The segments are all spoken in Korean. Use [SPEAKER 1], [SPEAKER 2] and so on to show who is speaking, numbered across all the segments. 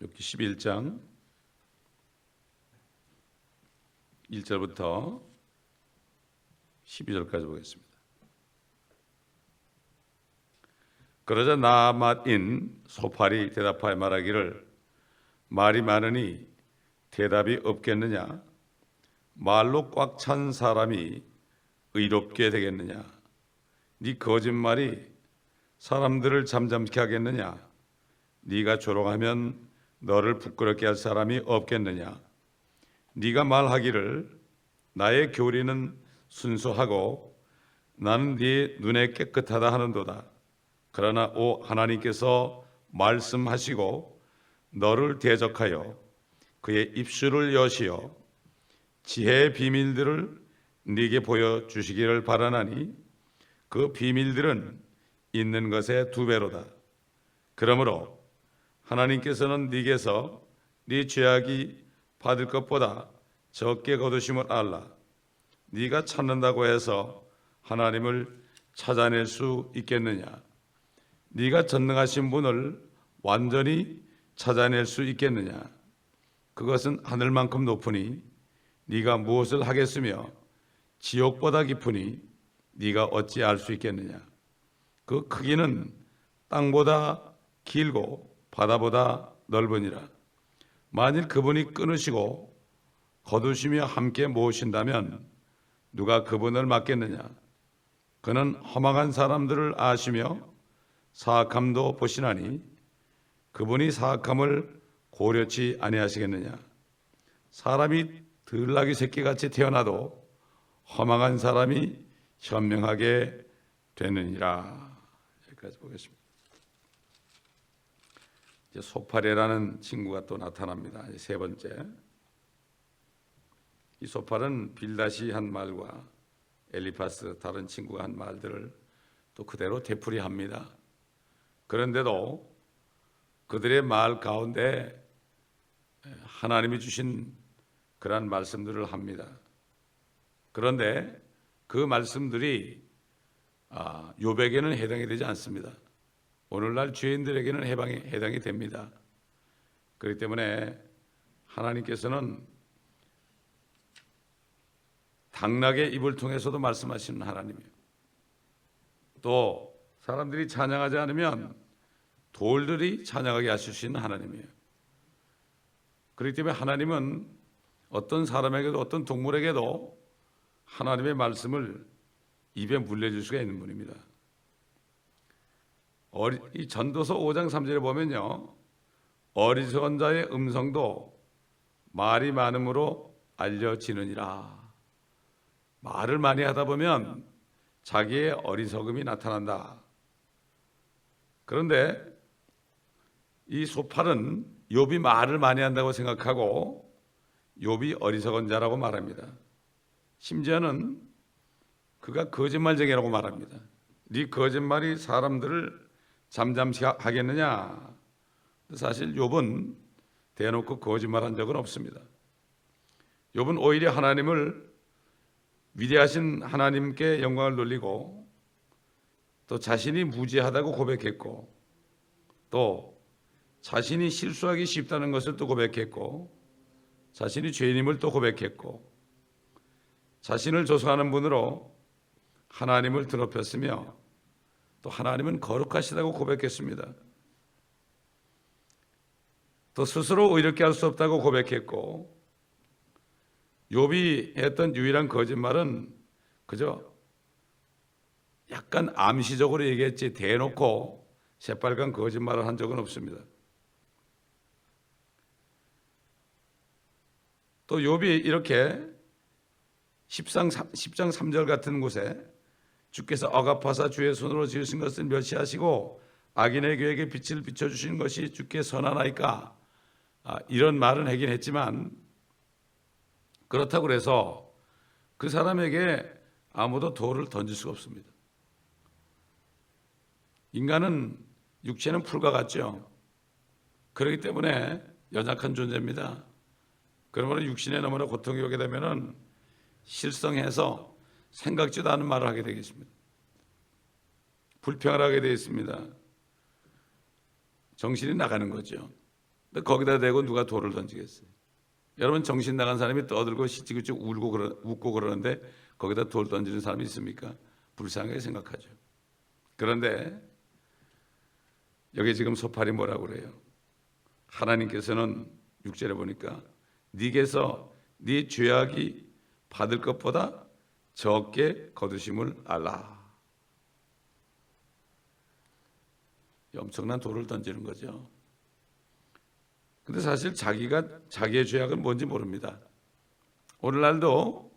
[SPEAKER 1] 욥기 11장 1절부터 12절까지 보겠습니다. 그러자 나아맛인 소팔이 대답하여 말하기를 말이 많으니 대답이 없겠느냐? 말로 꽉 찬 사람이 의롭게 되겠느냐? 네 거짓말이 사람들을 잠잠케 하겠느냐? 네가 조롱하면 너를 부끄럽게 할 사람이 없겠느냐? 네가 말하기를 나의 교리는 순수하고 나는 네 눈에 깨끗하다 하는도다. 그러나 오 하나님께서 말씀하시고 너를 대적하여 그의 입술을 여시어 지혜의 비밀들을 네게 보여주시기를 바라나니 그 비밀들은 있는 것의 2배로다. 그러므로 하나님께서는 네게서 네 죄악이 받을 것보다 적게 거두심을 알라. 네가 찾는다고 해서 하나님을 찾아낼 수 있겠느냐? 네가 전능하신 분을 완전히 찾아낼 수 있겠느냐? 그것은 하늘만큼 높으니 네가 무엇을 하겠으며 지옥보다 깊으니 네가 어찌 알 수 있겠느냐? 그 크기는 땅보다 길고 바다보다 넓으니라. 만일 그분이 끊으시고 거두시며 함께 모으신다면 누가 그분을 막겠느냐? 그는 허망한 사람들을 아시며 사악함도 보시나니 그분이 사악함을 고려치 아니하시겠느냐? 사람이 들나귀 새끼같이 태어나도 허망한 사람이 현명하게 되느니라. 여기까지 보겠습니다. 이제 소팔이라는 친구가 또 나타납니다. 세 번째, 이 소팔은 빌닷이 한 말과 엘리파스 다른 친구가 한 말들을 또 그대로 되풀이합니다. 그런데도 그들의 말 가운데 하나님이 주신 그러한 말씀들을 합니다. 그런데 그 말씀들이 욥에게는 해당이 되지 않습니다. 오늘날 죄인들에게는 해당이 됩니다. 그렇기 때문에 하나님께서는 당나귀의 입을 통해서도 말씀하시는 하나님이에요. 또 사람들이 찬양하지 않으면 돌들이 찬양하게 하실 수 있는 하나님이에요. 그렇기 때문에 하나님은 어떤 사람에게도 어떤 동물에게도 하나님의 말씀을 입에 물려줄 수가 있는 분입니다. 이 전도서 5장 3절에 보면요, 어리석은 자의 음성도 말이 많음으로 알려지느니라. 말을 많이 하다 보면 자기의 어리석음이 나타난다. 그런데 이 소팔은 욥이 말을 많이 한다고 생각하고 욥이 어리석은 자라고 말합니다. 심지어는 그가 거짓말쟁이라고 말합니다. 네 거짓말이 사람들을 잠잠시 하겠느냐? 사실 욥은 대놓고 거짓말한 적은 없습니다. 욥은 오히려 하나님을 위대하신 하나님께 영광을 돌리고 또 자신이 무지하다고 고백했고 또 자신이 실수하기 쉽다는 것을 또 고백했고 자신이 죄인임을 또 고백했고 자신을 조성하는 분으로 하나님을 드높였으며 또 하나님은 거룩하시다고 고백했습니다. 또 스스로 의롭게 할 수 없다고 고백했고 욥이 했던 유일한 거짓말은 그저 약간 암시적으로 얘기했지 대놓고 새빨간 거짓말을 한 적은 없습니다. 또 욥이 이렇게 10장 3절 같은 곳에 주께서 억압하사 주의 손으로 지으신 것을 멸시하시고 악인의 계획에 빛을 비춰주신 것이 주께 선하나이까, 이런 말은 하긴 했지만 그렇다고 해서 그 사람에게 아무도 돌을 던질 수가 없습니다. 인간은 육체는 풀과 같죠. 그렇기 때문에 연약한 존재입니다. 그러므로 육신에 너무나 고통이 오게 되면은 실성해서 생각지도 않은 말을 하게 되겠습니다. 불평을 하게 되어 있습니다. 정신이 나가는 거죠. 근데 거기다 대고 누가 돌을 던지겠어요? 여러분 정신 나간 사람이 떠들고 시치구치 웃고 그러는데 거기다 돌 던지는 사람이 있습니까? 불쌍하게 생각하죠. 그런데 여기 지금 소팔이 뭐라고 그래요? 하나님께서는 6절에 보니까 네게서 네 죄악이 받을 것보다 적게 거두심을 알라. 엄청난 돌을 던지는 거죠. 근데 사실 자기의 죄악은 뭔지 모릅니다. 오늘날도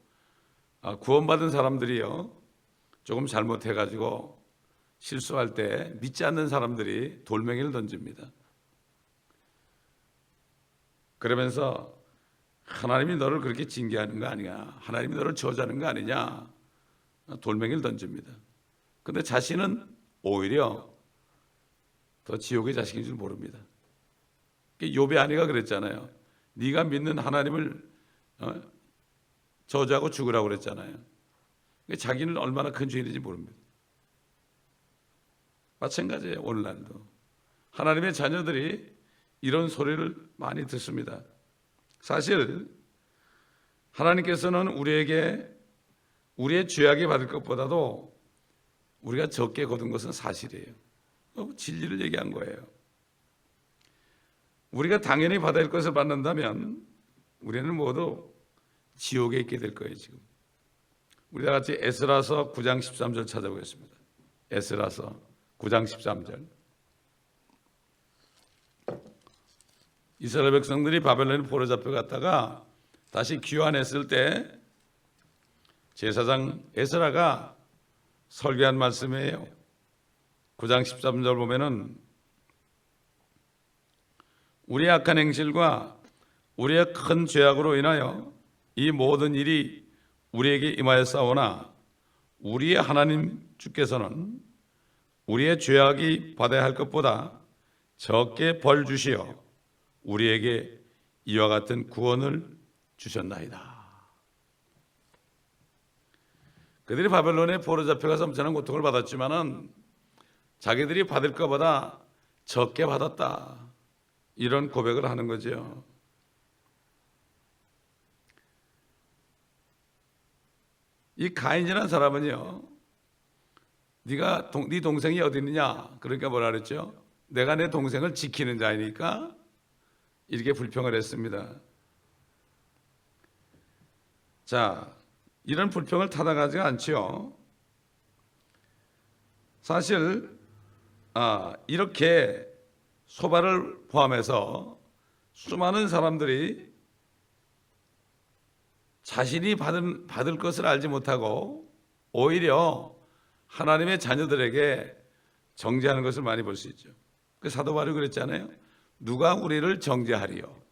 [SPEAKER 1] 구원받은 사람들이요, 조금 잘못해가지고 실수할 때 믿지 않는 사람들이 돌멩이를 던집니다. 그러면서 하나님이 너를 그렇게 징계하는 거 아니냐, 하나님이 너를 저주하는 거 아니냐, 돌멩이를 던집니다. 근데 자신은 오히려 더 지옥의 자식인 줄 모릅니다. 욥의 아내가 그랬잖아요. 네가 믿는 하나님을 저주하고 죽으라고 그랬잖아요. 자기는 얼마나 큰 죄인인지 모릅니다. 마찬가지예요. 오늘날도 하나님의 자녀들이 이런 소리를 많이 듣습니다. 사실 하나님께서는 우리에게 우리의 죄악이 받을 것보다도 우리가 적게 거둔 것은 사실이에요. 진리를 얘기한 거예요. 우리가 당연히 받아야 할 것을 받는다면 우리는 모두 지옥에 있게 될 거예요. 지금 우리 다 같이 에스라서 9장 13절 찾아보겠습니다. 에스라서 9장 13절. 이스라엘 백성들이 바벨론에 포로 잡혀갔다가 다시 귀환했을 때 제사장 에스라가 설교한 말씀이에요. 9장 13절 보면은 우리의 악한 행실과 우리의 큰 죄악으로 인하여 이 모든 일이 우리에게 임하였사오나 우리의 하나님 주께서는 우리의 죄악이 받아야 할 것보다 적게 벌 주시어 우리에게 이와 같은 구원을 주셨나이다. 그들이 바벨론에 포로 잡혀가서 엄청난 고통을 받았지만은 자기들이 받을 것보다 적게 받았다, 이런 고백을 하는 거죠. 이 가인이라는 사람은요, 네 동생이 어디 있느냐, 그러니까 뭐라 그랬죠? 내가 내 동생을 지키는 자이니까 이렇게 불평을 했습니다. 자, 이런 불평을 타당하지 않지요. 사실 이렇게 소발을 포함해서 수많은 사람들이 자신이 받을 것을 알지 못하고 오히려 하나님의 자녀들에게 정죄하는 것을 많이 볼 수 있죠. 그 사도 바울이 그랬잖아요. 누가 우리를 정죄하리요?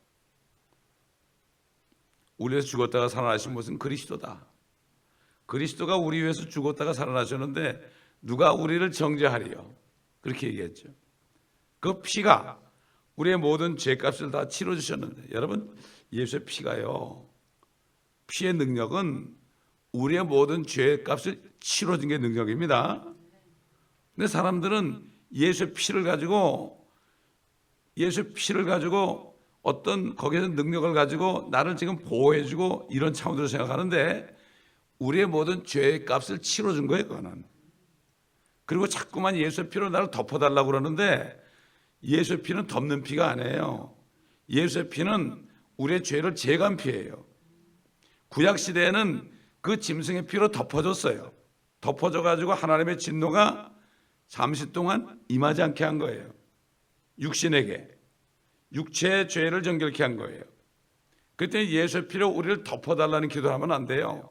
[SPEAKER 1] 우리 위해서 죽었다가 살아나신 것은 그리스도다. 그리스도가 우리 위해서 죽었다가 살아나셨는데 누가 우리를 정죄하리요? 그렇게 얘기했죠. 그 피가 우리의 모든 죄값을 다 치러주셨는데, 여러분, 예수의 피가요, 피의 능력은 우리의 모든 죄값을 치러준 게 능력입니다. 근데 사람들은 예수의 피를 가지고 어떤 거기에서 능력을 가지고 나를 지금 보호해주고 이런 차원으로 생각하는데 우리의 모든 죄의 값을 치러준 거예요, 그거는. 그리고 자꾸만 예수의 피로 나를 덮어달라고 그러는데 예수의 피는 덮는 피가 아니에요. 예수의 피는 우리의 죄를 제거한 피예요. 구약 시대에는 그 짐승의 피로 덮어줬어요. 덮어줘가지고 하나님의 진노가 잠시 동안 임하지 않게 한 거예요. 육신에게 육체의 죄를 정결케 한 거예요. 그때 예수의 피로 우리를 덮어달라는 기도하면 안 돼요.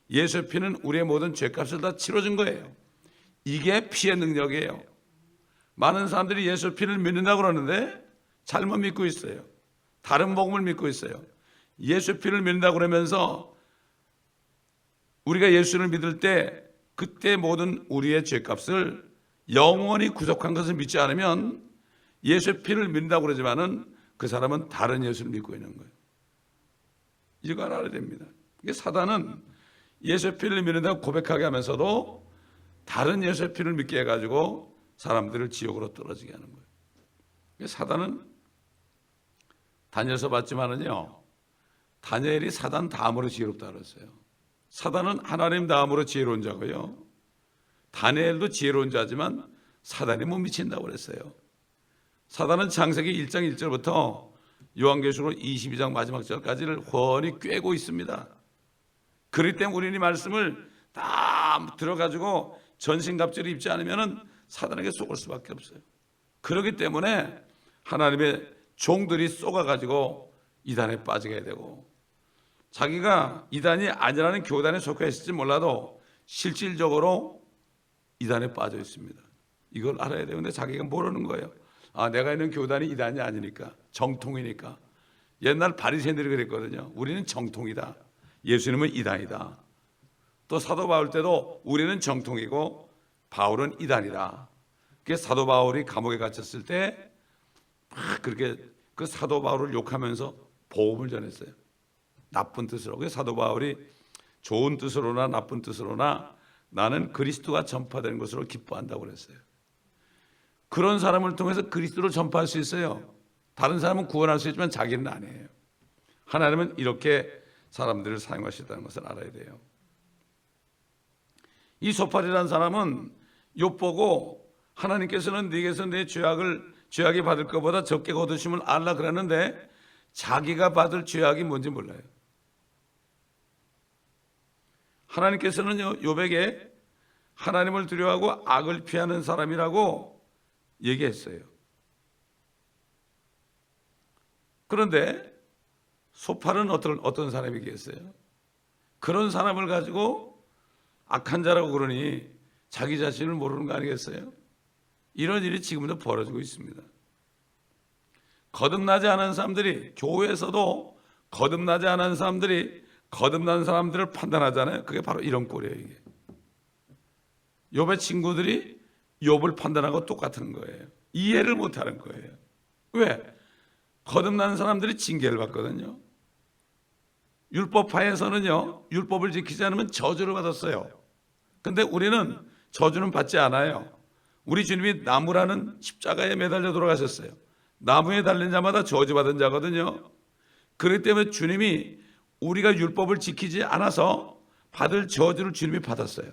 [SPEAKER 1] 예수의 피는 우리의 모든 죄값을 다 치러준 거예요. 이게 피의 능력이에요. 많은 사람들이 예수의 피를 믿는다고 그러는데 잘못 믿고 있어요. 다른 복음을 믿고 있어요. 예수의 피를 믿는다고 그러면서 우리가 예수를 믿을 때 그때 모든 우리의 죄값을 영원히 구속한 것을 믿지 않으면 예수의 피를 믿는다고 그러지만은 그 사람은 다른 예수를 믿고 있는 거예요. 이걸 알아야 됩니다. 이게 사단은 예수의 피를 믿는다고 고백하게 하면서도 다른 예수의 피를 믿게 해가지고 사람들을 지옥으로 떨어지게 하는 거예요. 사단은 다니엘서 봤지만은요, 다니엘이 사단 다음으로 지혜롭다 그랬어요. 사단은 하나님 다음으로 지혜로운 자고요, 다니엘도 지혜로운 자지만 사단이 못 미친다고 그랬어요. 사단은 창세기 1장 1절부터 요한계시록 22장 마지막 절까지를 훤히 꿰고 있습니다. 그렇기 때문에 우리는 이 말씀을 다 들어가지고 전신갑주를 입지 않으면 사단에게 속을 수밖에 없어요. 그렇기 때문에 하나님의 종들이 쏘가가지고 이단에 빠지게 되고, 자기가 이단이 아니라는 교단에 속해 있을지 몰라도 실질적으로 이단에 빠져 있습니다. 이걸 알아야 돼요. 근데 자기가 모르는 거예요. 아, 내가 있는 교단이 이단이 아니니까, 정통이니까. 옛날 바리새인들이 그랬거든요. 우리는 정통이다, 예수님은 이단이다. 또 사도 바울 때도 우리는 정통이고 바울은 이단이다. 그래서 사도 바울이 감옥에 갇혔을 때 막 그렇게 그 사도 바울을 욕하면서 복음을 전했어요. 나쁜 뜻으로. 그래서 사도 바울이 좋은 뜻으로나 나쁜 뜻으로나 나는 그리스도가 전파되는 것으로 기뻐한다고 그랬어요. 그런 사람을 통해서 그리스도를 전파할 수 있어요. 다른 사람은 구원할 수 있지만 자기는 아니에요. 하나님은 이렇게 사람들을 사용하시다는 것을 알아야 돼요. 이 소팔이라는 사람은 욥 보고 하나님께서는 네게서 내 죄악이 받을 것보다 적게 거두심을 알라 그랬는데 자기가 받을 죄악이 뭔지 몰라요. 하나님께서는 욥에게 하나님을 두려워하고 악을 피하는 사람이라고 얘기했어요. 그런데 소팔은 어떤 사람이겠어요? 그런 사람을 가지고 악한 자라고 그러니 자기 자신을 모르는 거 아니겠어요? 이런 일이 지금도 벌어지고 있습니다. 거듭나지 않은 사람들이, 교회에서도 거듭나지 않은 사람들이 거듭난 사람들을 판단하잖아요. 그게 바로 이런 꼴이에요. 이게 욥의 친구들이 욥을 판단하고 똑같은 거예요. 이해를 못하는 거예요. 왜? 거듭난 사람들이 징계를 받거든요. 율법파에서는요, 율법을 지키지 않으면 저주를 받았어요. 근데 우리는 저주는 받지 않아요. 우리 주님이 나무라는 십자가에 매달려 돌아가셨어요. 나무에 달린 자마다 저주받은 자거든요. 그렇기 때문에 주님이 우리가 율법을 지키지 않아서 받을 저주를 주님이 받았어요.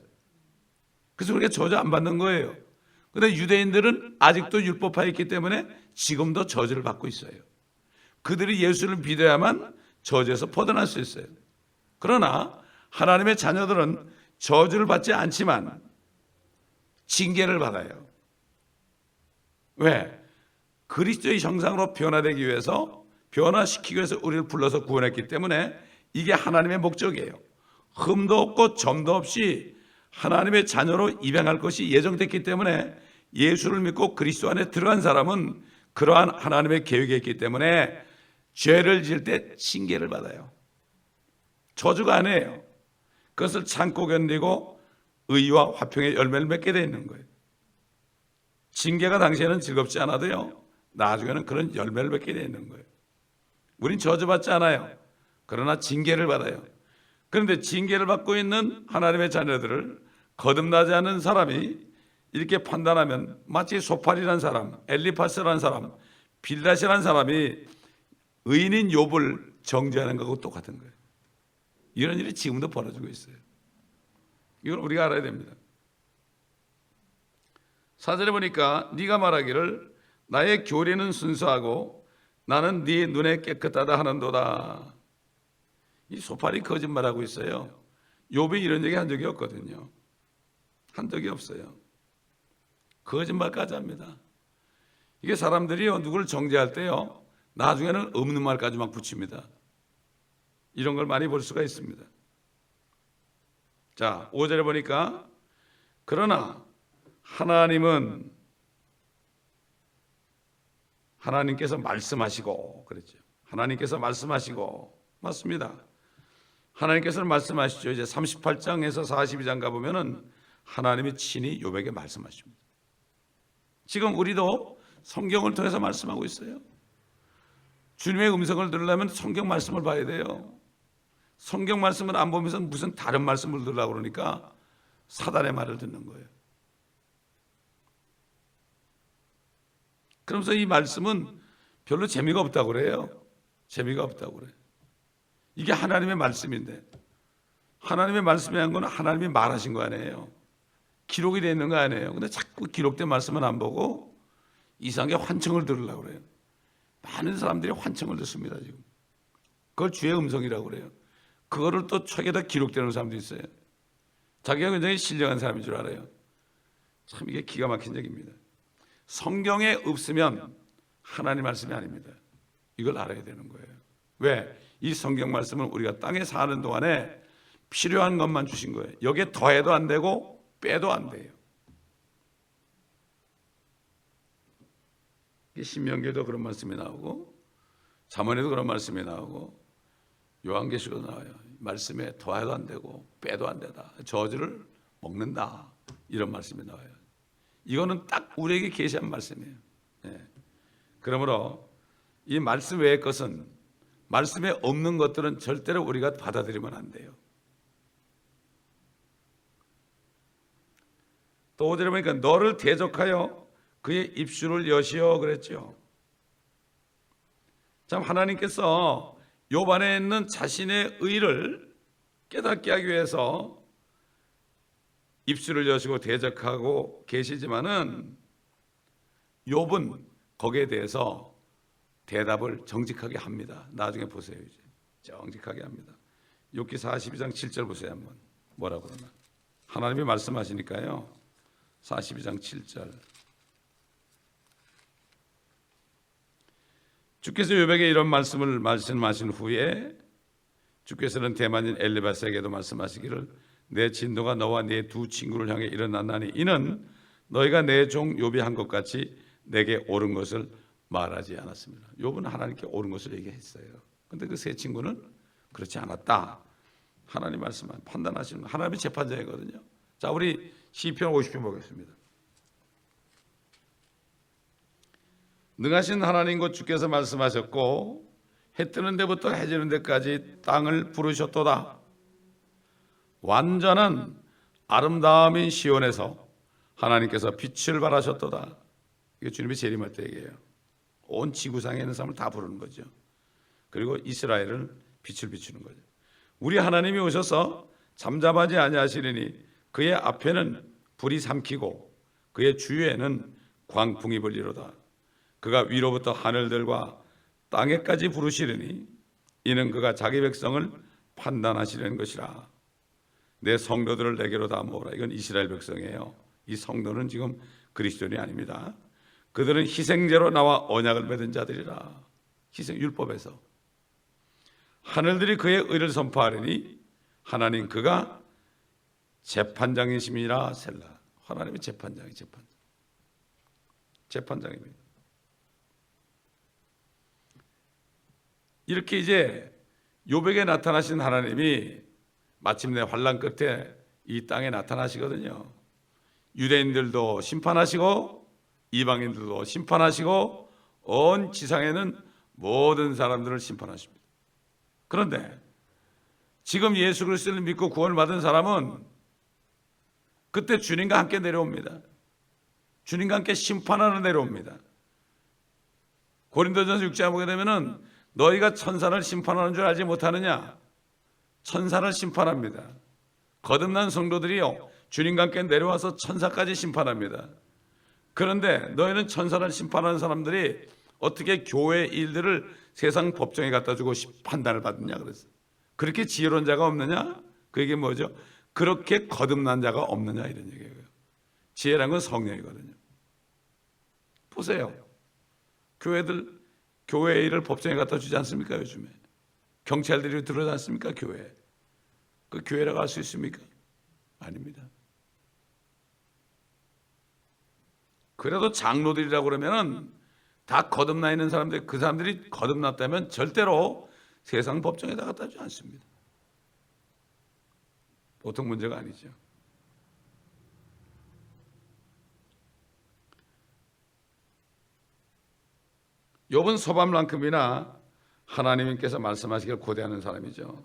[SPEAKER 1] 그래서 우리가 저주 안 받는 거예요. 그런데 유대인들은 아직도 율법파에 있기 때문에 지금도 저주를 받고 있어요. 그들이 예수를 믿어야만 저주에서 벗어날 수 있어요. 그러나 하나님의 자녀들은 저주를 받지 않지만 징계를 받아요. 왜? 그리스도의 형상으로 변화되기 위해서, 변화시키기 위해서 우리를 불러서 구원했기 때문에 이게 하나님의 목적이에요. 흠도 없고 점도 없이 하나님의 자녀로 입양할 것이 예정됐기 때문에 예수를 믿고 그리스도 안에 들어간 사람은 그러한 하나님의 계획이 있기 때문에 죄를 지을 때 징계를 받아요. 저주가 아니에요. 그것을 참고 견디고 의와 화평의 열매를 맺게 되어 있는 거예요. 징계가 당시에는 즐겁지 않아도요, 나중에는 그런 열매를 맺게 되어 있는 거예요. 우린 저주받지 않아요. 그러나 징계를 받아요. 그런데 징계를 받고 있는 하나님의 자녀들을 거듭나지 않은 사람이 이렇게 판단하면 마치 소팔이라는 사람, 엘리파스라는 사람, 빌닷이라는 사람이 의인인 욥을 정죄하는 것하고 똑같은 거예요. 이런 일이 지금도 벌어지고 있어요. 이걸 우리가 알아야 됩니다. 4절에 보니까 네가 말하기를 나의 교리는 순수하고 나는 네 눈에 깨끗하다 하는도다. 이 소팔이 거짓말하고 있어요. 욥이 이런 얘기 한 적이 없거든요. 한 적이 없어요. 거짓말까지 합니다. 이게 사람들이요, 누구를 정죄할 때요, 나중에는 없는 말까지 막 붙입니다. 이런 걸 많이 볼 수가 있습니다. 자, 5절에 보니까 그러나 하나님께서 말씀하시고 그랬죠. 하나님께서 말씀하시고, 맞습니다. 하나님께서는 말씀하시죠. 이제 38장에서 42장 가보면은 하나님이 친히 욥에게 말씀하십니다. 지금 우리도 성경을 통해서 말씀하고 있어요. 주님의 음성을 들으려면 성경 말씀을 봐야 돼요. 성경 말씀을 안 보면서 무슨 다른 말씀을 들으려고 그러니까 사단의 말을 듣는 거예요. 그러면서 이 말씀은 별로 재미가 없다고 그래요. 재미가 없다고 그래. 이게 하나님의 말씀인데, 하나님의 말씀이 한 건 하나님이 말하신 거 아니에요. 기록이 되어 있는 거 아니에요. 근데 자꾸 기록된 말씀은 안 보고 이상하게 환청을 들으려고 그래요. 많은 사람들이 환청을 듣습니다 지금. 그걸 주의 음성이라고 그래요. 그거를 또 책에다 기록되는 사람도 있어요. 자기가 굉장히 신령한 사람인 줄 알아요. 참 이게 기가 막힌 얘기입니다. 성경에 없으면 하나님 말씀이 아닙니다. 이걸 알아야 되는 거예요. 왜? 이 성경 말씀은 우리가 땅에 사는 동안에 필요한 것만 주신 거예요. 여기에 더해도 안 되고 빼도 안 돼요. 신명기에도 그런 말씀이 나오고 잠언에도 그런 말씀이 나오고 요한계시록도 나와요. 말씀에 더해도 안 되고 빼도 안 되다. 저주를 먹는다. 이런 말씀이 나와요. 이거는 딱 우리에게 계시한 말씀이에요. 예. 그러므로 이 말씀 외의 것은, 말씀에 없는 것들은 절대로 우리가 받아들이면 안 돼요. 또 5절에 보니까 너를 대적하여 그의 입술을 여시어 그랬죠. 참 하나님께서 욥 안에 있는 자신의 의를 깨닫게 하기 위해서 입술을 여시고 대적하고 계시지만은 욥은 거기에 대해서 대답을 정직하게 합니다. 나중에 보세요. 이제 정직하게 합니다. 욥기 42장 7절 보세요. 한번 뭐라고 그러나. 하나님이 말씀하시니까요. 42장 7절. 주께서 욥에게 이런 말씀을 말씀하신 후에 주께서는 대만인 엘리바스에게도 말씀하시기를 내 진노가 너와 네 두 친구를 향해 일어났나니 이는 너희가 내 종 욥이 한 것 같이 내게 옳은 것을 말하지 않았습니다. 욥은 하나님께 옳은 것을 얘기했어요. 그런데 그 세 친구는 그렇지 않았다. 하나님 말씀만 판단하시는 하나님의 재판장이거든요. 자, 우리 시편 50편 보겠습니다. 능하신 하나님 곧 주께서 말씀하셨고 해 뜨는 데부터 해 지는 데까지 땅을 부르셨도다. 완전한 아름다움인 시온에서 하나님께서 빛을 발하셨도다. 이게 주님이 재림할 때 얘기예요. 온 지구상에 있는 사람을 다 부르는 거죠. 그리고 이스라엘을 빛을 비추는 거죠. 우리 하나님이 오셔서 잠잠하지 아니하시리니 그의 앞에는 불이 삼키고 그의 주위에는 광풍이 불리로다. 그가 위로부터 하늘들과 땅에까지 부르시리니 이는 그가 자기 백성을 판단하시려는 것이라. 내 성도들을 내게로 다 모으라. 이건 이스라엘 백성이에요. 이 성도는 지금 그리스도인이 아닙니다. 그들은 희생제로 나와 언약을 맺은 자들이라. 희생 율법에서 하늘들이 그의 의를 선포하리니 하나님 그가 재판장이심이라 셀라. 하나님이 재판장입니다. 이렇게 이제 욥에게 나타나신 하나님이 마침내 환난 끝에 이 땅에 나타나시거든요. 유대인들도 심판하시고 이방인들도 심판하시고 온 지상에는 모든 사람들을 심판하십니다. 그런데 지금 예수 그리스도를 믿고 구원을 받은 사람은 그때 주님과 함께 내려옵니다. 주님과 함께 심판하러 내려옵니다. 고린도전서 6장에 보게 되면은 너희가 천사를 심판하는 줄 알지 못하느냐? 천사를 심판합니다. 거듭난 성도들이요 주님과 함께 내려와서 천사까지 심판합니다. 그런데 너희는 천사를 심판하는 사람들이 어떻게 교회 일들을 세상 법정에 갖다 주고 판단을 받느냐 그랬어요. 그렇게 지혜로운 자가 없느냐? 그게 뭐죠? 그렇게 거듭난 자가 없느냐 이런 얘기예요. 지혜란 건 성령이거든요. 보세요. 교회 일을 법정에 갖다 주지 않습니까? 요즘에 경찰들이 들어오지 않습니까? 교회. 그 교회라고 할 수 있습니까? 아닙니다. 그래도 장로들이라고 그러면은 다 거듭나 있는 사람들, 그 사람들이 거듭났다면 절대로 세상 법정에다 갖다 주지 않습니다. 보통 문제가 아니죠. 욥은 소밤만큼이나 하나님께서 말씀하시길 고대하는 사람이죠.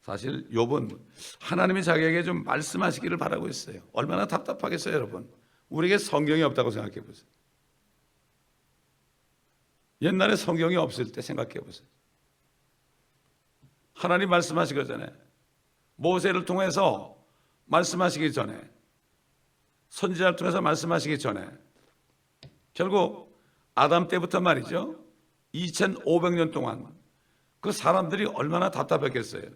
[SPEAKER 1] 사실 욥은 하나님이 자기에게 좀 말씀하시기를 바라고 있어요. 얼마나 답답하겠어요, 여러분. 우리에게 성경이 없다고 생각해 보세요. 옛날에 성경이 없을 때 생각해 보세요. 하나님 말씀하시기 전에, 모세를 통해서 말씀하시기 전에, 선지자를 통해서 말씀하시기 전에, 결국 아담 때부터 말이죠, 2500년 동안 그 사람들이 얼마나 답답했겠어요.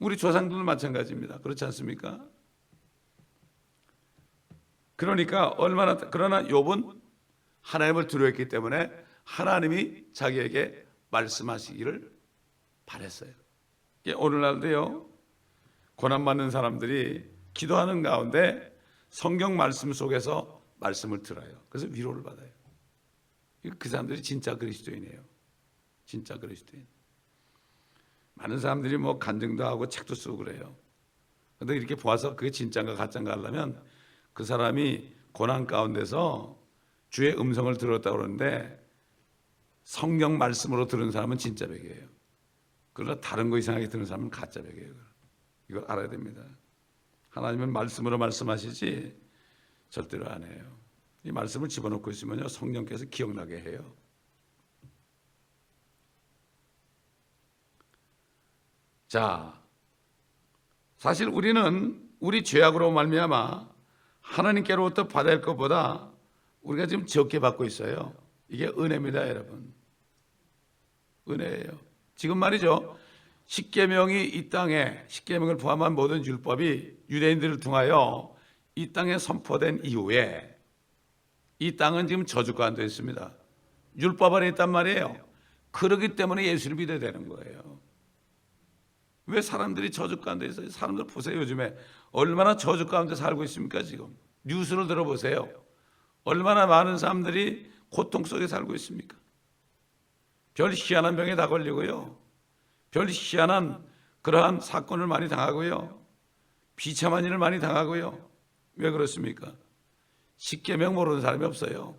[SPEAKER 1] 우리 조상들도 마찬가지입니다. 그렇지 않습니까? 그러니까 그러나 욥은 하나님을 두려워했기 때문에 하나님이 자기에게 말씀하시기를 바랬어요. 오늘날도요, 고난받는 사람들이 기도하는 가운데 성경 말씀 속에서 말씀을 들어요. 그래서 위로를 받아요. 그 사람들이 진짜 그리스도인이에요. 진짜 그리스도인. 많은 사람들이 뭐 간증도 하고 책도 쓰고 그래요. 그런데 이렇게 보아서 그게 진짜인가 가짜인가 하려면 그 사람이 고난 가운데서 주의 음성을 들었다고 그러는데 성경 말씀으로 들은 사람은 진짜 백이에요. 그러나 다른 거 이상하게 들은 사람은 가짜 백이에요. 이걸 알아야 됩니다. 하나님은 말씀으로 말씀하시지 절대로 안 해요. 이 말씀을 집어넣고 있으면요, 성령께서 기억나게 해요. 자, 사실 우리는 우리 죄악으로 말미암아 하나님께로부터 받을 것보다 우리가 지금 적게 받고 있어요. 이게 은혜입니다, 여러분. 은혜예요. 지금 말이죠, 십계명이 이 땅에, 십계명을 포함한 모든 율법이 유대인들을 통하여 이 땅에 선포된 이후에 이 땅은 지금 저주 가운데 있습니다. 율법 안에 있단 말이에요. 그러기 때문에 예수를 믿어야 되는 거예요. 왜 사람들이 저주 가운데 있어요? 사람들 보세요. 요즘에 얼마나 저주 가운데 살고 있습니까? 지금 뉴스를 들어보세요. 얼마나 많은 사람들이 고통 속에 살고 있습니까? 별 희한한 병에 다 걸리고요, 별 희한한 그러한 사건을 많이 당하고요, 비참한 일을 많이 당하고요. 왜 그렇습니까? 십계명 모르는 사람이 없어요.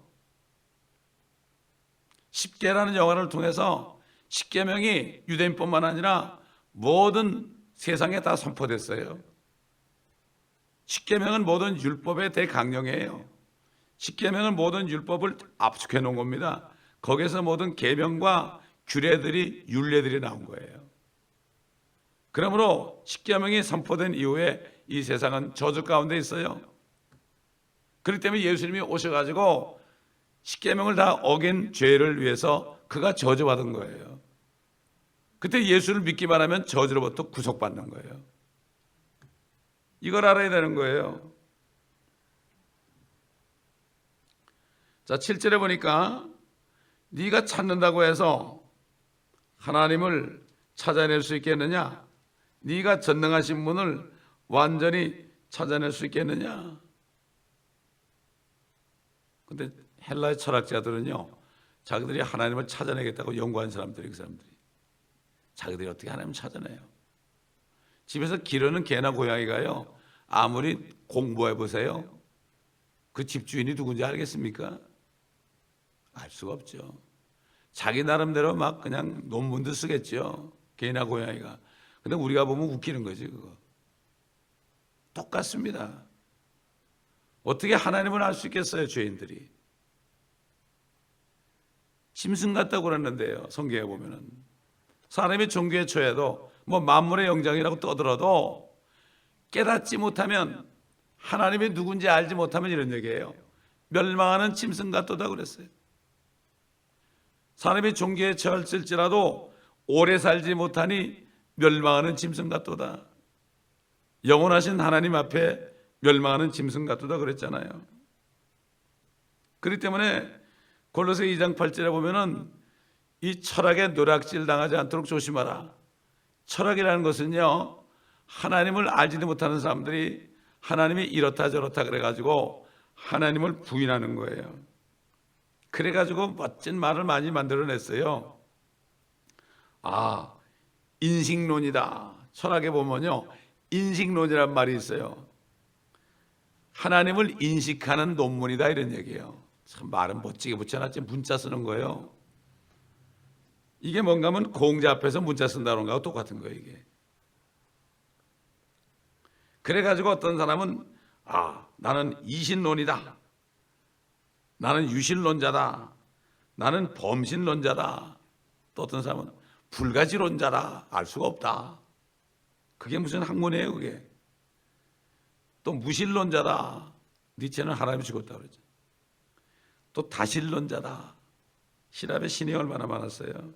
[SPEAKER 1] 십계라는 영화를 통해서 십계명이 유대인뿐만 아니라 모든 세상에 다 선포됐어요. 십계명은 모든 율법의 대강령이에요. 십계명은 모든 율법을 압축해 놓은 겁니다. 거기서 모든 계명과 규례들이, 율례들이 나온 거예요. 그러므로 십계명이 선포된 이후에 이 세상은 저주 가운데 있어요. 그렇기 때문에 예수님이 오셔가지고 십계명을 다 어긴 죄를 위해서 그가 저주받은 거예요. 그때 예수를 믿기만 하면 저주로부터 구속받는 거예요. 이걸 알아야 되는 거예요. 자, 7절에 보니까 네가 찾는다고 해서 하나님을 찾아낼 수 있겠느냐? 네가 전능하신 분을 완전히 찾아낼 수 있겠느냐? 근데 헬라의 철학자들은요, 자기들이 하나님을 찾아내겠다고 연구한 사람들이, 그 사람들이 자기들이 어떻게 하나님을 찾아내요? 집에서 기르는 개나 고양이가요, 아무리 공부해 보세요, 그 집주인이 누군지 알겠습니까? 알 수가 없죠. 자기 나름대로 막 그냥 논문도 쓰겠죠, 개나 고양이가. 근데 우리가 보면 웃기는 거지, 그거. 똑같습니다. 어떻게 하나님을 알 수 있겠어요, 죄인들이? 짐승 같다고 그러는데요, 성경에 보면은. 사람이 종교에 처해도 뭐 만물의 영장이라고 떠들어도 깨닫지 못하면, 하나님이 누군지 알지 못하면 이런 얘기예요. 멸망하는 짐승 같도다 그랬어요. 사람이 종교에 처할지라도 오래 살지 못하니 멸망하는 짐승 같도다. 영원하신 하나님 앞에 멸망하는 짐승 같도다 그랬잖아요. 그렇기 때문에 골로새 2장 8절에 보면은 이 철학에 노략질 당하지 않도록 조심하라. 철학이라는 것은요, 하나님을 알지도 못하는 사람들이 하나님이 이렇다 저렇다 그래가지고 하나님을 부인하는 거예요. 그래가지고 멋진 말을 많이 만들어냈어요. 아, 인식론이다. 철학에 보면요, 인식론이란 말이 있어요. 하나님을 인식하는 논문이다, 이런 얘기예요. 참 말은 멋지게 붙여놨지, 문자 쓰는 거예요. 이게 뭔가 하면 공자 앞에서 문자 쓴다는 거하고 똑같은 거예요, 이게. 그래가지고 어떤 사람은 나는 이신론이다, 나는 유신론자다, 나는 범신론자다. 또 어떤 사람은 불가지론자다. 알 수가 없다. 그게 무슨 학문이에요, 그게. 또 무신론자다. 니체는 하나님이 죽었다고 그러죠. 또 다신론자다. 신압에 신이 얼마나 많았어요.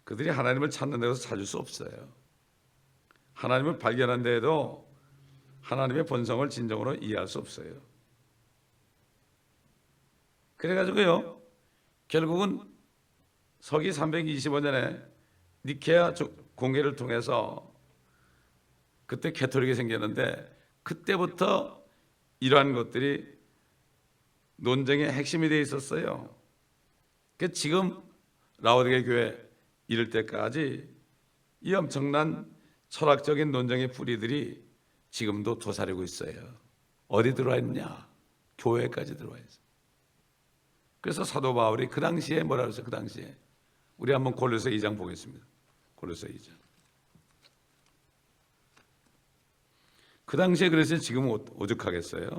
[SPEAKER 1] 그들이 하나님을 찾는 데서 찾을 수 없어요. 하나님을 발견한 데에도 하나님의 본성을 진정으로 이해할 수 없어요. 그래가지고요, 결국은 서기 325년에 니케아 공회를 통해서 그때 캐톨릭이 생겼는데, 그때부터 이러한 것들이 논쟁의 핵심이 되어 있었어요. 그러니까 지금 라오디게 교회 이럴 때까지 이 엄청난 철학적인 논쟁의 뿌리들이 지금도 도사리고 있어요. 어디 들어와 있느냐? 교회까지 들어와 있어요. 그래서 사도 바울이 그 당시에 뭐라고 했어요? 그 당시에 우리 한번 골로새 2장 보겠습니다. 골로새 2장. 그 당시에 그래서 지금 오죽하겠어요?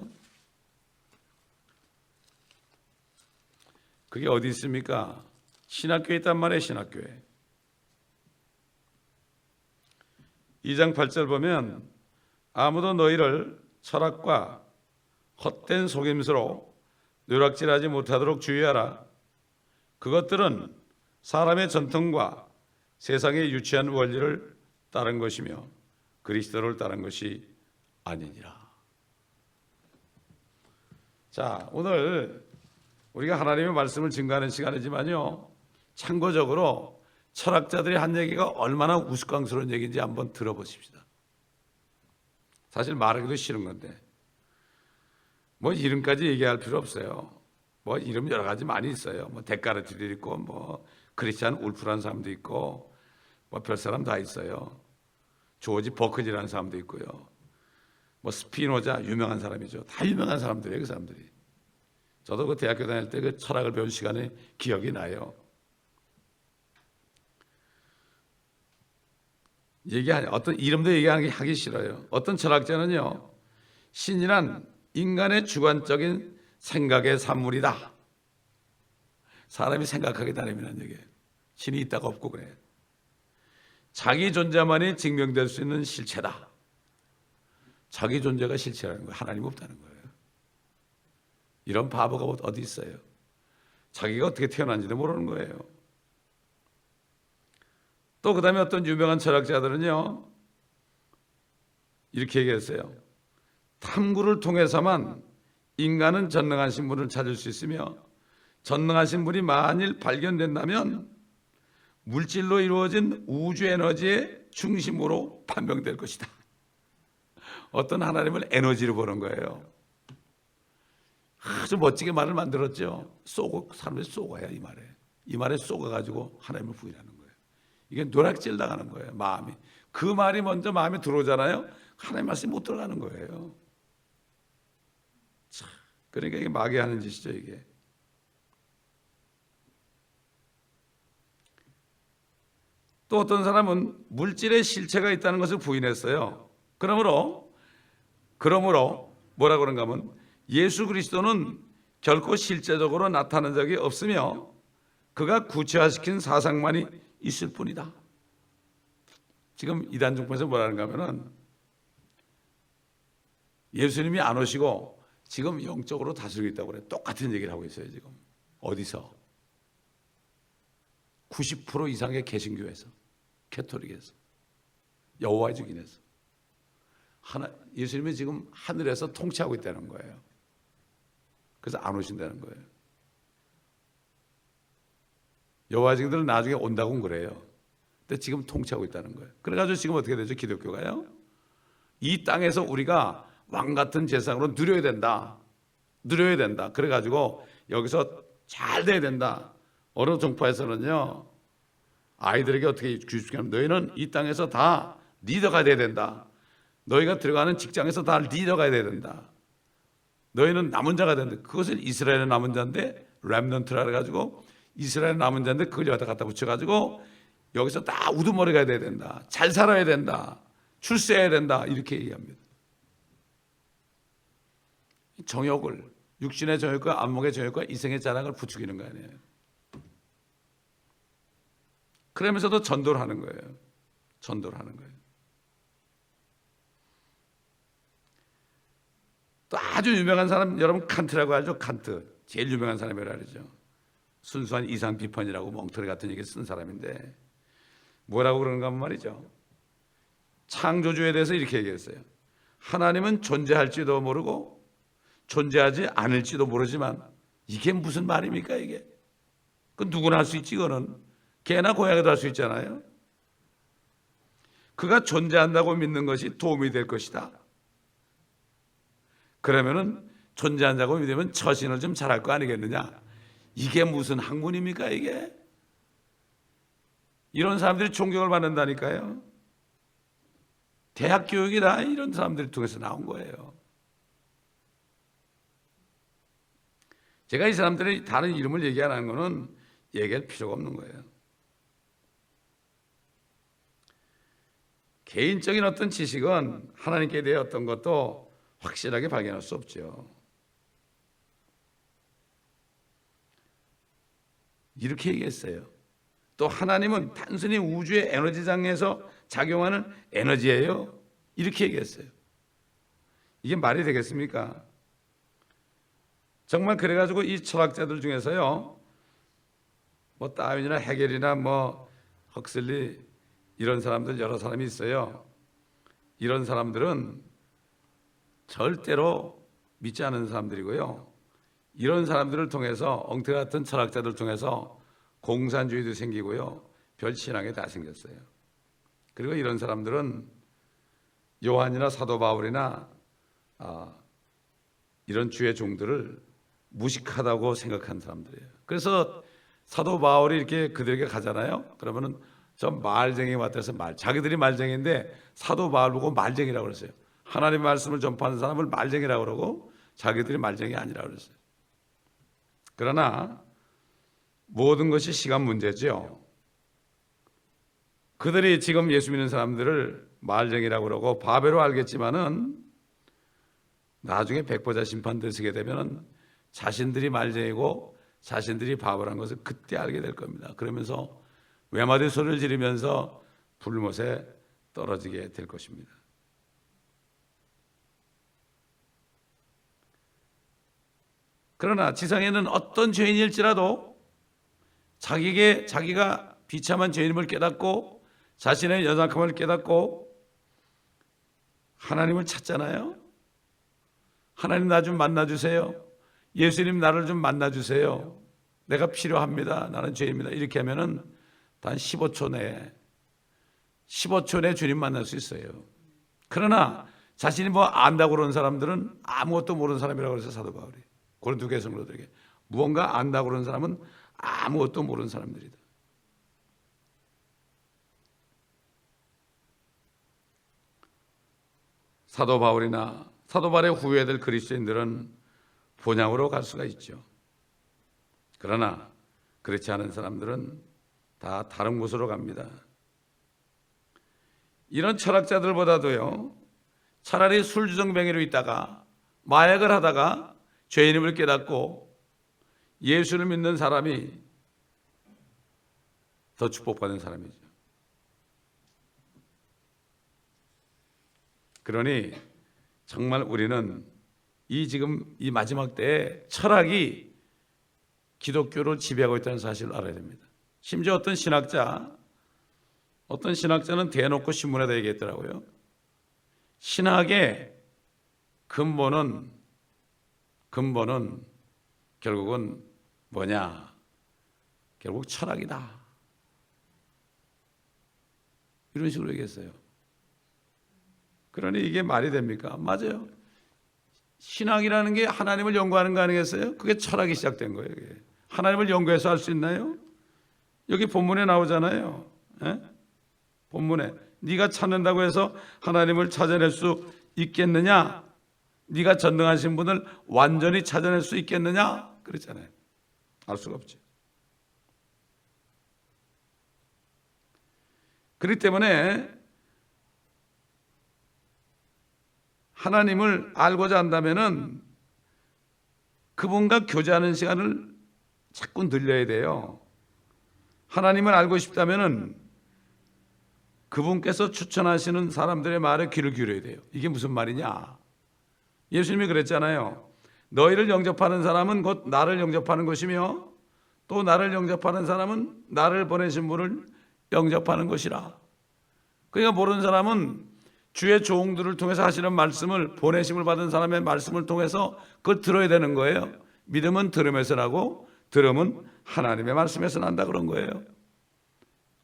[SPEAKER 1] 그게 어디 있습니까? 신학교에 있단 말이에요. 신학교에 2장 8절 보면 아무도 너희를 철학과 헛된 속임수로 누락질하지 못하도록 주의하라. 그것들은 사람의 전통과 세상의 유치한 원리를 따른 것이며 그리스도를 따른 것이 아니니라. 자, 오늘 우리가 하나님의 말씀을 증거하는 시간이지만요, 참고적으로 철학자들이 한 얘기가 얼마나 우스꽝스러운 얘기인지 한번 들어보십시다. 사실 말하기도 싫은 건데 뭐 이름까지 얘기할 필요 없어요. 뭐 이름 여러 가지 많이 있어요. 뭐 데카르트도 있고, 뭐 크리스찬 울프라는 사람도 있고, 뭐 별 사람 다 있어요. 조지 버클리라는 사람도 있고요. 뭐 스피노자 유명한 사람이죠. 다 유명한 사람들이에요, 그 사람들이. 저도 그 대학교 다닐 때 그 철학을 배운 시간에 기억이 나요. 어떤 이름도 얘기하기 싫어요. 어떤 철학자는요, 신이란 인간의 주관적인 생각의 산물이다. 사람이 생각하기 나름이라는 얘기예요. 신이 있다가 없고 그래요. 자기 존재만이 증명될 수 있는 실체다. 자기 존재가 실체라는 거예요. 하나님 없다는 거예요. 이런 바보가 어디 있어요? 자기가 어떻게 태어난지도 모르는 거예요. 또 그 다음에 어떤 유명한 철학자들은요, 이렇게 얘기했어요. 탐구를 통해서만 인간은 전능하신 분을 찾을 수 있으며, 전능하신 분이 만일 발견된다면 물질로 이루어진 우주 에너지의 중심으로 판명될 것이다. 어떤 하나님을 에너지로 보는 거예요. 아주 멋지게 말을 만들었죠. 사람들이 쏘아야 이 말에 쏘아가지고 하나님을 부인하는 거예요. 이게 노략질 나가는 거예요. 마음이. 그 말이 먼저 마음에 들어오잖아요. 하나님 말씀이 못 들어가는 거예요. 참, 그러니까 이게 마귀하는 짓이죠, 이게. 또 어떤 사람은 물질의 실체가 있다는 것을 부인했어요. 그러므로 뭐라 그런가 하면 예수 그리스도는 결코 실제적으로 나타난 적이 없으며 그가 구체화시킨 사상만이 있을 뿐이다. 지금 이단 종파에서 뭐라는가 하면은 예수님이 안 오시고 지금 영적으로 다스리고 있다고 그래요. 똑같은 얘기를 하고 있어요, 지금. 어디서? 90% 이상의 개신교에서, 캐톨릭에서, 여호와의 증인에서. 예수님이 지금 하늘에서 통치하고 있다는 거예요. 그래서 안 오신다는 거예요. 여호와의 증인들은 나중에 온다고는 그래요. 근데 지금 통치하고 있다는 거예요. 그래가지고 지금 어떻게 되죠? 기독교가요? 이 땅에서 우리가 왕 같은 재상으로 누려야 된다. 그래가지고 여기서 잘 돼야 된다. 어느 종파에서는요, 아이들에게 어떻게 규칙하면 너희는 이 땅에서 다 리더가 돼야 된다. 너희가 들어가는 직장에서 다 리더가 돼야 된다. 너희는 남은 자가 된다. 그것을 이스라엘의 남은 자인데 렘넌트라 해가지고 이스라엘 남은 자인데 그걸 여기다 갖다 붙여가지고 여기서 다 우두머리가 돼야 된다. 잘 살아야 된다. 출세해야 된다. 이렇게 얘기합니다. 정욕을 육신의 정욕과 안목의 정욕과 이생의 자랑을 부추기는 거 아니에요. 그러면서도 전도를 하는 거예요. 전도를 하는 거예요. 또 아주 유명한 사람, 여러분 칸트라고 하죠. 칸트. 제일 유명한 사람이라 그러죠. 순수한 이상 비판이라고 멍터리 같은 얘기 쓴 사람인데 뭐라고 그러는가 하면 말이죠. 창조주에 대해서 이렇게 얘기했어요. 하나님은 존재할지도 모르고 존재하지 않을지도 모르지만 이게 무슨 말입니까 이게? 그 누구나 할 수 있지. 그거는 개나 고양이도 할 수 있잖아요. 그가 존재한다고 믿는 것이 도움이 될 것이다. 그러면은 존재한다고 믿으면 처신을 좀 잘할 거 아니겠느냐. 이게 무슨 학문입니까 이게? 이런 사람들이 존경을 받는다니까요. 대학 교육이 다 이런 사람들을 통해서 나온 거예요. 제가 이 사람들의 다른 이름을 얘기 안 하는 거는 얘기할 필요가 없는 거예요. 개인적인 어떤 지식은 하나님께 대해 어떤 것도 확실하게 발견할 수 없죠. 이렇게 얘기했어요. 또 하나님은 단순히 우주의 에너지장에서 작용하는 에너지예요. 이렇게 얘기했어요. 이게 말이 되겠습니까? 정말 그래가지고 이 철학자들 중에서요, 뭐 다윈이나 헤겔이나 뭐 헉슬리 이런 사람들 여러 사람이 있어요. 이런 사람들은 절대로 믿지 않는 사람들이고요. 이런 사람들을 통해서 엉터 같은 철학자들 통해서 공산주의도 생기고요. 별신앙이 다 생겼어요. 그리고 이런 사람들은 요한이나 사도 바울이나 이런 주의 종들을 무식하다고 생각한 사람들이에요. 그래서 사도 바울이 이렇게 그들에게 가잖아요. 그러면은 저 말쟁이 같아서 자기들이 말쟁이인데 사도 바울 보고 말쟁이라고 그랬어요. 하나님 말씀을 전파하는 사람을 말쟁이라고 그러고 자기들이 말쟁이 아니라고 그랬어요. 그러나 모든 것이 시간 문제죠. 그들이 지금 예수 믿는 사람들을 말쟁이라고 그러고 바보로 알겠지만은 나중에 백보자 심판 들으게 되면은 자신들이 말쟁이고 자신들이 바보라는 것을 그때 알게 될 겁니다. 그러면서 외마디 소리를 지르면서 불못에 떨어지게 될 것입니다. 그러나 지상에는 어떤 죄인일지라도 자기가 비참한 죄인임을 깨닫고 자신의 연약함을 깨닫고 하나님을 찾잖아요. 하나님 나 좀 만나주세요. 예수님 나를 좀 만나주세요. 내가 필요합니다. 나는 죄인입니다. 이렇게 하면은 단 15초 내에 주님 만날 수 있어요. 그러나 자신이 뭐 안다고 그러는 사람들은 아무것도 모르는 사람이라고 그래서 사도 바울이 고린도 교성로들에게 무언가 안다고 그러는 사람은 아무것도 모르는 사람들이다. 사도 바울이나 사도 바울의 후예들 그리스도인들은 본향으로 갈 수가 있죠. 그러나 그렇지 않은 사람들은 다 다른 곳으로 갑니다. 이런 철학자들보다도요, 차라리 술주정뱅이로 있다가 마약을 하다가 죄인임을 깨닫고 예수를 믿는 사람이 더 축복받은 사람이죠. 그러니 정말 우리는 지금 이 마지막 때에 철학이 기독교를 지배하고 있다는 사실을 알아야 됩니다. 심지어 어떤 신학자는 대놓고 신문에다 얘기했더라고요. 신학의 근본은 결국은 뭐냐? 결국 철학이다. 이런 식으로 얘기했어요. 그러니 이게 말이 됩니까? 맞아요. 신학이라는 게 하나님을 연구하는 거 아니겠어요? 그게 철학이 시작된 거예요. 이게. 하나님을 연구해서 할 수 있나요? 여기 본문에 나오잖아요. 에? 본문에 네가 찾는다고 해서 하나님을 찾아낼 수 있겠느냐? 네가 전능하신 분을 완전히 찾아낼 수 있겠느냐? 그렇잖아요. 알 수가 없죠. 그렇기 때문에 하나님을 알고자 한다면은 그분과 교제하는 시간을 자꾸 늘려야 돼요. 하나님을 알고 싶다면은 그분께서 추천하시는 사람들의 말에 귀를 기울여야 돼요. 이게 무슨 말이냐? 예수님이 그랬잖아요. 너희를 영접하는 사람은 곧 나를 영접하는 것이며 또 나를 영접하는 사람은 나를 보내신 분을 영접하는 것이라. 그러니까 모르는 사람은 주의 종들을 통해서 하시는 말씀을, 보내심을 받은 사람의 말씀을 통해서 그걸 들어야 되는 거예요. 믿음은 들음에서 나고 들음은 하나님의 말씀에서 난다 그런 거예요.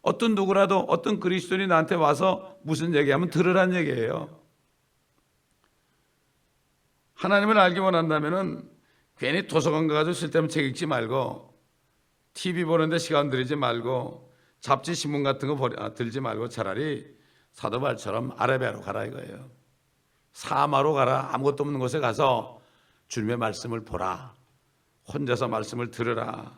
[SPEAKER 1] 어떤 누구라도 어떤 그리스도인이 나한테 와서 무슨 얘기하면 들으란 얘기예요. 하나님을 알기 원한다면은 괜히 도서관 가가지고 쓸데없는 책 읽지 말고 TV 보는데 시간 들이지 말고 잡지 신문 같은 거 들지 말고 차라리 사도 바울처럼 아라비아로 가라 이거예요. 사마로 가라. 아무것도 없는 곳에 가서 주님의 말씀을 보라. 혼자서 말씀을 들으라.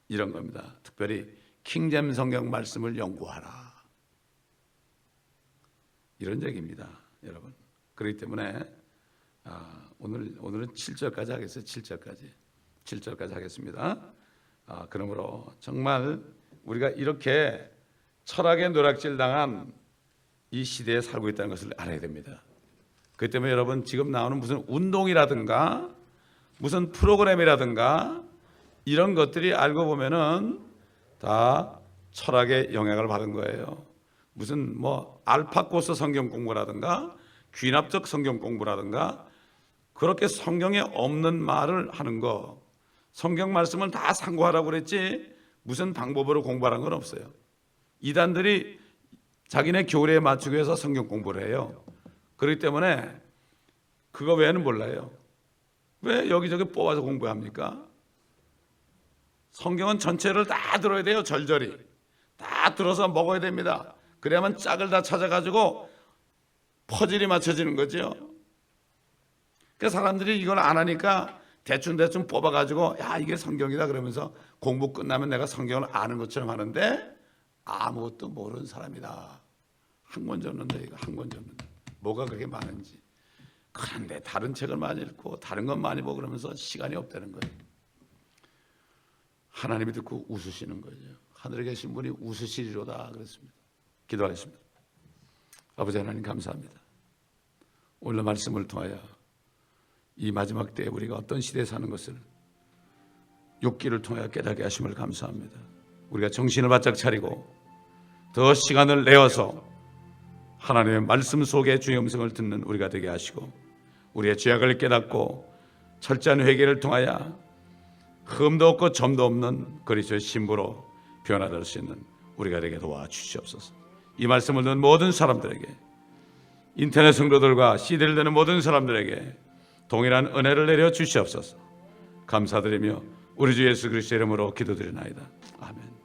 [SPEAKER 1] 이런 겁니다. 특별히 킹잼 성경 말씀을 연구하라. 이런 얘기입니다, 여러분. 그렇기 때문에 오늘은 7절까지 하겠어요. 7절까지 하겠습니다. 그러므로 정말 우리가 이렇게 철학의 노략질 당한 이 시대에 살고 있다는 것을 알아야 됩니다. 그렇기 때문에 여러분 지금 나오는 무슨 운동이라든가 무슨 프로그램이라든가 이런 것들이 알고 보면은 다 철학의 영향을 받은 거예요. 무슨 뭐 알파고스 성경 공부라든가 귀납적 성경 공부라든가 그렇게 성경에 없는 말을 하는 거, 성경 말씀을 다 상고하라고 그랬지 무슨 방법으로 공부하는 건 없어요. 이단들이 자기네 교리에 맞추기 위해서 성경 공부를 해요. 그렇기 때문에 그거 외에는 몰라요. 왜 여기저기 뽑아서 공부합니까? 성경은 전체를 다 들어야 돼요. 절절히 다 들어서 먹어야 됩니다. 그래야만 짝을 다 찾아가지고 퍼즐이 맞춰지는 거죠. 그러니까 사람들이 이걸 안 하니까 대충 뽑아가지고 야 이게 성경이다 그러면서 공부 끝나면 내가 성경을 아는 것처럼 하는데 아무것도 모르는 사람이다. 한 권 줬는데 이거 한 권 줬는데 뭐가 그렇게 많은지. 그런데 다른 책을 많이 읽고 다른 건 많이 보고 그러면서 시간이 없다는 거예요. 하나님이 듣고 웃으시는 거죠. 하늘에 계신 분이 웃으시리로다 그랬습니다. 기도하겠습니다. 아버지 하나님 감사합니다. 오늘 말씀을 통하여 이 마지막 때에 우리가 어떤 시대에 사는 것을 욥기를 통하여 깨닫게 하심을 감사합니다. 우리가 정신을 바짝 차리고 더 시간을 내어서 하나님의 말씀 속에 주의 음성을 듣는 우리가 되게 하시고 우리의 죄악을 깨닫고 철저한 회개를 통하여 흠도 없고 점도 없는 그리스도의 신부로 변화될 수 있는 우리가 되게 도와주시옵소서. 이 말씀을 듣는 모든 사람들에게, 인터넷 성도들과 CD를 듣는 모든 사람들에게 동일한 은혜를 내려 주시옵소서. 감사드리며 우리 주 예수 그리스도의 이름으로 기도드리나이다. 아멘.